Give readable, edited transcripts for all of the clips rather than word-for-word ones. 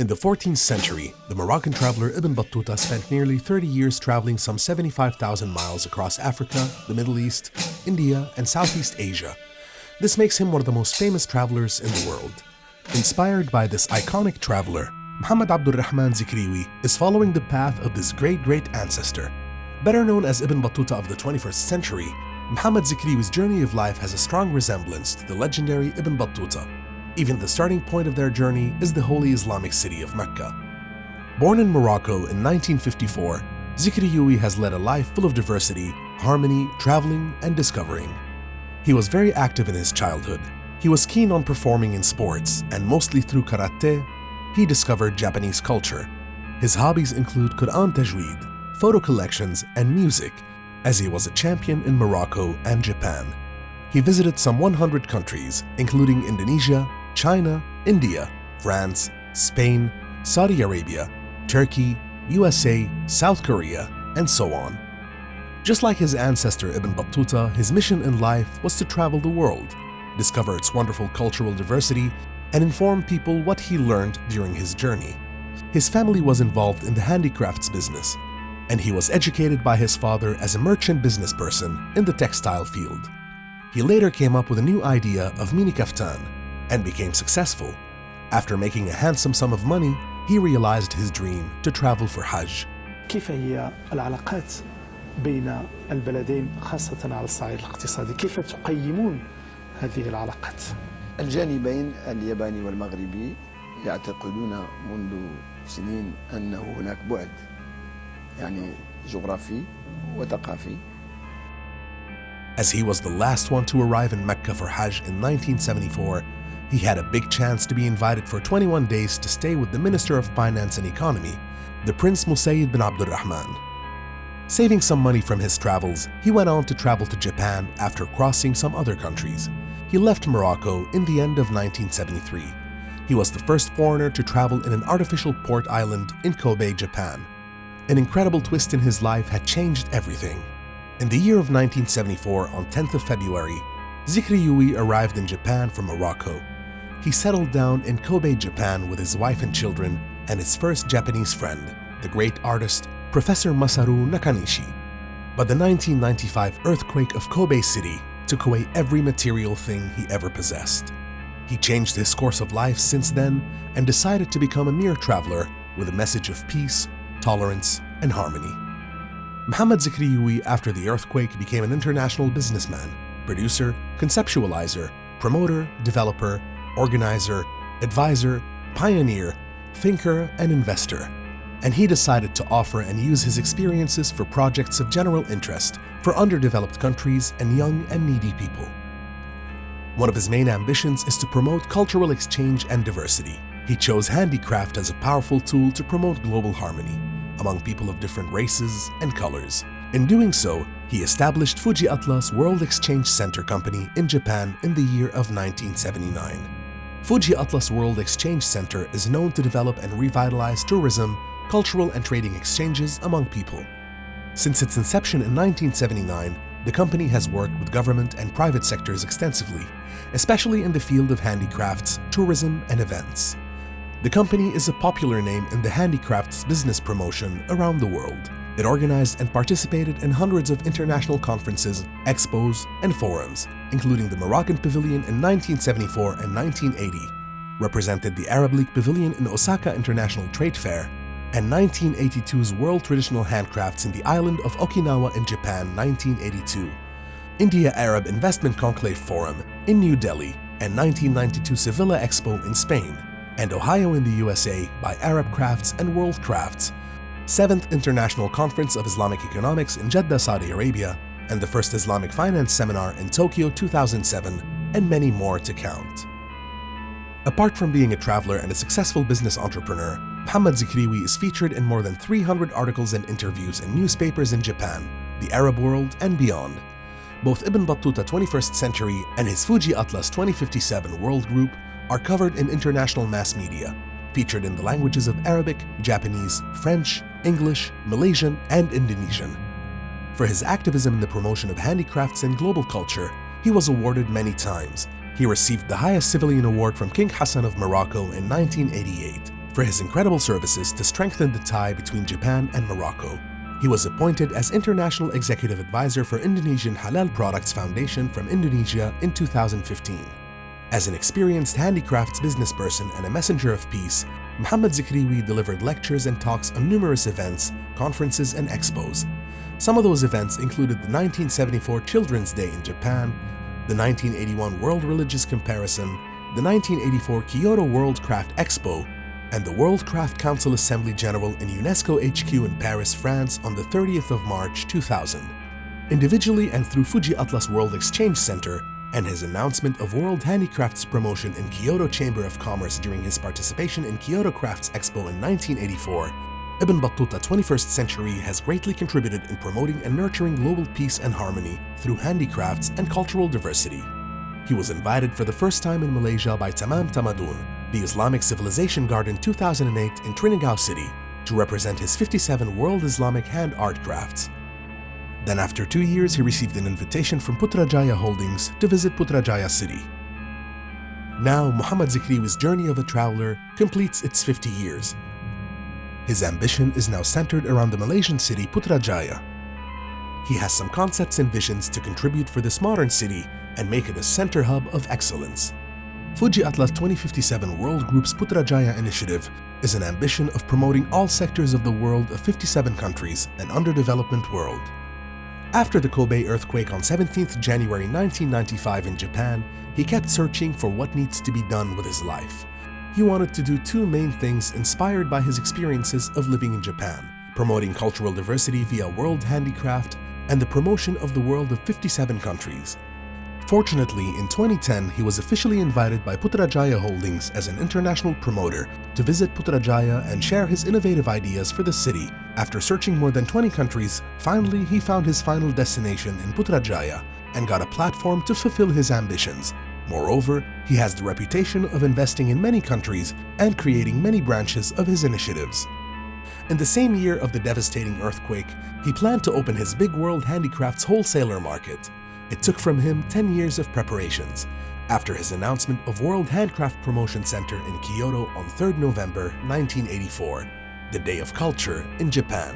In the 14th century, the Moroccan traveler Ibn Battuta spent nearly 30 years traveling some 75,000 miles across Africa, the Middle East, India, and Southeast Asia. This makes him one of the most famous travelers in the world. Inspired by this iconic traveler, Muhammad Abdul Rahman Zikriwi is following the path of this great ancestor. Better known as Ibn Battuta of the 21st century, Muhammad Zikriwi's journey of life has a strong resemblance to the legendary Ibn Battuta. Even the starting point of their journey is the holy Islamic city of Mecca. Born in Morocco in 1954, Zikriwi has led a life full of diversity, harmony, traveling, and discovering. He was very active in his childhood. He was keen on performing in sports, and mostly through karate, he discovered Japanese culture. His hobbies include Quran Tajweed, photo collections, and music, as he was a champion in Morocco and Japan. He visited some 100 countries, including Indonesia, China, India, France, Spain, Saudi Arabia, Turkey, USA, South Korea, and so on. Just like his ancestor Ibn Battuta, his mission in life was to travel the world, discover its wonderful cultural diversity, and inform people what he learned during his journey. His family was involved in the handicrafts business, and he was educated by his father as a merchant business person in the textile field. He later came up with a new idea of mini kaftan and became successful. After making a handsome sum of money, he realized his dream to travel for Hajj. كيف هي العلاقات بين البلدين خاصة على الصعيد الاقتصادي؟ كيف تقيمون هذه العلاقات؟ الجانبين الياباني والمغربي يعتقدون منذ سنين أنه هناك بعد يعني جغرافي وثقافي. As he was the last one to arrive in Mecca for Hajj in 1974, he had a big chance to be invited for 21 days to stay with the Minister of Finance and Economy, the Prince Musayyid bin Abdul Rahman. Saving some money from his travels, he went on to travel to Japan after crossing some other countries. He left Morocco in the end of 1973. He was the first foreigner to travel in an artificial port island in Kobe, Japan. An incredible twist in his life had changed everything. In the year of 1974, on 10th of February, Zikriwi arrived in Japan from Morocco. He settled down in Kobe, Japan with his wife and children and his first Japanese friend, the great artist Professor Masaru Nakanishi. But the 1995 earthquake of Kobe City took away every material thing he ever possessed. He changed his course of life since then and decided to become a mere traveler with a message of peace, tolerance, and harmony. Muhammad Zikriwi, after the earthquake, became an international businessman, producer, conceptualizer, promoter, developer, organizer, advisor, pioneer, thinker, and investor. And he decided to offer and use his experiences for projects of general interest for underdeveloped countries and young and needy people. One of his main ambitions is to promote cultural exchange and diversity. He chose handicraft as a powerful tool to promote global harmony among people of different races and colors. In doing so, he established Fuji Atlas World Exchange Center Company in Japan in the year of 1979. Fuji Atlas World Exchange Center is known to develop and revitalize tourism, cultural and trading exchanges among people. Since its inception in 1979, the company has worked with government and private sectors extensively, especially in the field of handicrafts, tourism, and events. The company is a popular name in the handicrafts business promotion around the world. It organized and participated in hundreds of international conferences, expos, and forums, including the Moroccan Pavilion in 1974 and 1980, represented the Arab League Pavilion in Osaka International Trade Fair, and 1982's World Traditional Handcrafts in the island of Okinawa in Japan 1982, India-Arab Investment Conclave Forum in New Delhi, and 1992 Sevilla Expo in Spain, and Ohio in the USA by Arab Crafts and World Crafts, 7th International Conference of Islamic Economics in Jeddah, Saudi Arabia, and the first Islamic Finance Seminar in Tokyo 2007, and many more to count. Apart from being a traveler and a successful business entrepreneur, Mohammad Zikriwi is featured in more than 300 articles and interviews in newspapers in Japan, the Arab world, and beyond. Both Ibn Battuta 21st Century and his Fuji Atlas 2057 World Group are covered in international mass media, featured in the languages of Arabic, Japanese, French, English, Malaysian, and Indonesian. For his activism in the promotion of handicrafts and global culture, he was awarded many times. He received the highest civilian award from King Hassan of Morocco in 1988 for his incredible services to strengthen the tie between Japan and Morocco. He was appointed as International Executive Advisor for Indonesian Halal Products Foundation from Indonesia in 2015. As an experienced handicrafts businessperson and a messenger of peace, Mohammad Zikriwi delivered lectures and talks on numerous events, conferences, and expos. Some of those events included the 1974 Children's Day in Japan, the 1981 World Religious Comparison, the 1984 Kyoto World Craft Expo, and the World Craft Council Assembly General in UNESCO HQ in Paris, France on the 30th of March 2000. Individually and through Fuji Atlas World Exchange Center, and his announcement of World Handicrafts promotion in Kyoto Chamber of Commerce during his participation in Kyoto Crafts Expo in 1984, Ibn Battuta 21st Century has greatly contributed in promoting and nurturing global peace and harmony through handicrafts and cultural diversity. He was invited for the first time in Malaysia by Tamam Tamadun, the Islamic Civilization Guard in 2008 in Trinidad City, to represent his 57 World Islamic Hand Art Crafts. Then after 2 years, he received an invitation from Putrajaya Holdings to visit Putrajaya City. Now, Mohammad Zikriwi's journey of a traveler completes its 50 years. His ambition is now centered around the Malaysian city Putrajaya. He has some concepts and visions to contribute for this modern city and make it a center hub of excellence. Fuji Atlas 2057 World Group's Putrajaya initiative is an ambition of promoting all sectors of the world of 57 countries and underdevelopment world. After the Kobe earthquake on 17th January 1995 in Japan, he kept searching for what needs to be done with his life. He wanted to do two main things inspired by his experiences of living in Japan: promoting cultural diversity via World Handicraft and the promotion of the world of 57 countries. Fortunately, in 2010, he was officially invited by Putrajaya Holdings as an international promoter to visit Putrajaya and share his innovative ideas for the city. After searching more than 20 countries, finally he found his final destination in Putrajaya and got a platform to fulfill his ambitions. Moreover, he has the reputation of investing in many countries and creating many branches of his initiatives. In the same year of the devastating earthquake, he planned to open his big World Handicrafts wholesaler market. It took from him 10 years of preparations. After his announcement of World Handcraft Promotion Center in Kyoto on 3rd November 1984, the Day of Culture in Japan.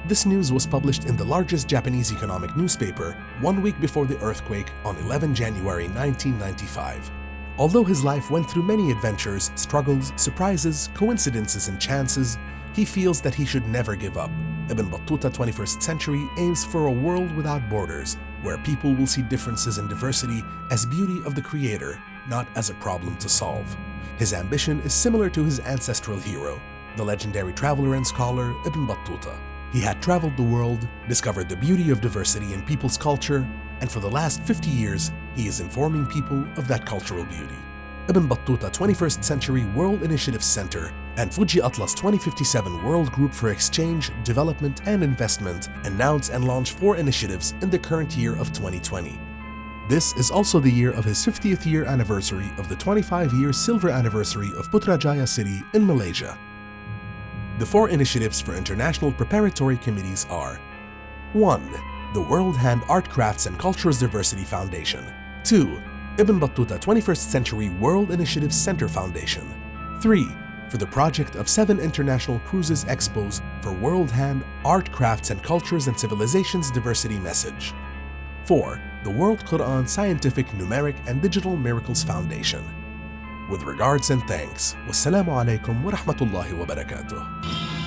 This news was published in the largest Japanese economic newspaper 1 week before the earthquake on 11 January 1995. Although his life went through many adventures, struggles, surprises, coincidences, and chances, he feels that he should never give up. Ibn Battuta 21st Century aims for a world without borders, where people will see differences and diversity as beauty of the Creator, not as a problem to solve. His ambition is similar to his ancestral hero, the legendary traveler and scholar Ibn Battuta. He had traveled the world, discovered the beauty of diversity in people's culture, and for the last 50 years, he is informing people of that cultural beauty. Ibn Battuta 21st Century World Initiative Center and Fuji Atlas 2057 World Group for Exchange, Development and Investment announce and launch 4 initiatives in the current year of 2020. This is also the year of his 50th year anniversary of the 25-year silver anniversary of Putrajaya City in Malaysia. The 4 initiatives for international preparatory committees are: 1. The World Hand Art Crafts and Cultures Diversity Foundation. 2. Ibn Battuta 21st Century World Initiative Center Foundation. 3. For the project of 7 international cruises expos for World Hand, Art, Crafts and Cultures and Civilizations Diversity Message. 4. The World Quran Scientific, Numeric and Digital Miracles Foundation. With regards and thanks. Wassalamu alaikum wa rahmatullahi wa barakatuh.